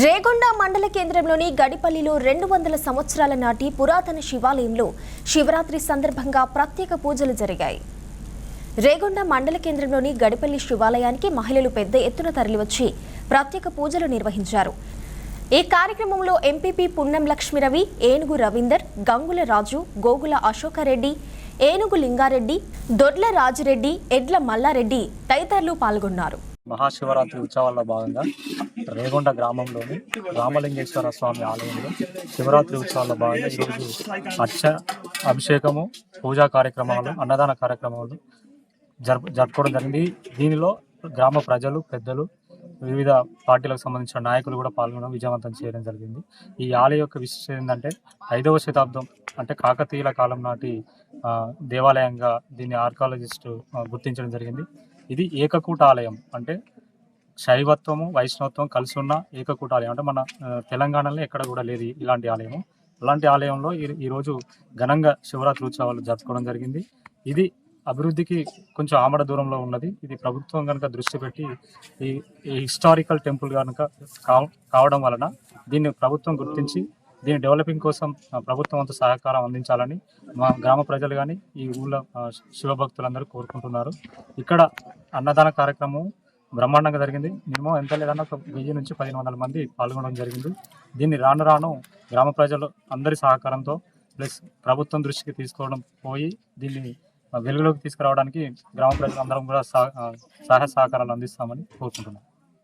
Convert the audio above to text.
రేగొండ మండల కేంద్రంలోని గడిపల్లిలో 200 సంవత్సరాల నాటి పురాతన శివాలయంలో శివరాత్రి సందర్భంగా ప్రత్యేక పూజలు జరిగాయి. రేగొండ మండల కేంద్రంలోని గడిపల్లి శివాలయానికి మహిళలు పెద్ద ఎత్తున తరలివచ్చి ప్రత్యేక పూజలు నిర్వహించారు. ఈ కార్యక్రమంలో ఎంపీపీ పున్నం లక్ష్మీరవి, ఏనుగు రవీందర్, గంగుల రాజు, గోగుల అశోకారెడ్డి, ఏనుగు లింగారెడ్డి, దొడ్ల రాజిరెడ్డి, ఎడ్ల మల్లారెడ్డి తదితరులు పాల్గొన్నారు. మహాశివరాత్రి ఉత్సవాల్లో భాగంగా రేగొండ గ్రామంలోని రామలింగేశ్వర స్వామి ఆలయంలో శివరాత్రి ఉత్సవాల్లో భాగంగా ఈరోజు అభిషేకము, పూజా కార్యక్రమాలు, అన్నదాన కార్యక్రమాలు జరుపుకోవడం జరిగింది. దీనిలో గ్రామ ప్రజలు, పెద్దలు, వివిధ పార్టీలకు సంబంధించిన నాయకులు కూడా పాల్గొనడం, విజయవంతం చేయడం జరిగింది. ఈ ఆలయ యొక్క విశిష్టత ఏంటంటే 5వ శతాబ్దం అంటే కాకతీయుల కాలం నాటి దేవాలయంగా దీన్ని ఆర్కాలజిస్టు గుర్తించడం జరిగింది. ఇది ఏకకూట ఆలయం, అంటే శైవత్వము వైష్ణవత్వం కలిసి ఉన్న ఏకకూట ఆలయం. అంటే మన తెలంగాణలో ఎక్కడ కూడా లేదు ఇలాంటి ఆలయము. అలాంటి ఆలయంలో ఈరోజు ఘనంగా శివరాత్రి ఉత్సవాలు జరుపుకోవడం జరిగింది. ఇది అభివృద్ధికి కొంచెం ఆమడ దూరంలో ఉన్నది. ఇది ప్రభుత్వం కనుక దృష్టి పెట్టి ఈ హిస్టారికల్ టెంపుల్ కనుక కావడం వలన దీన్ని ప్రభుత్వం గుర్తించి దీని డెవలపింగ్ కోసం ప్రభుత్వం అంత సహకారం అందించాలని మా గ్రామ ప్రజలు కానీ ఈ ఊళ్ళో శివభక్తులందరూ కోరుకుంటున్నారు. ఇక్కడ అన్నదాన కార్యక్రమం బ్రహ్మాండంగా జరిగింది. మినిమం ఎంత లేదన్నా ఒక 1000 నుంచి 1500 మంది పాల్గొనడం జరిగింది. దీన్ని రాను రాను గ్రామ ప్రజలు అందరి సహకారంతో ప్లస్ ప్రభుత్వం దృష్టికి తీసుకోవడం పోయి దీన్ని వెలుగులోకి తీసుకురావడానికి గ్రామ ప్రజలందరం కూడా సహాయ సహకారాలు అందిస్తామని కోరుకుంటున్నాం.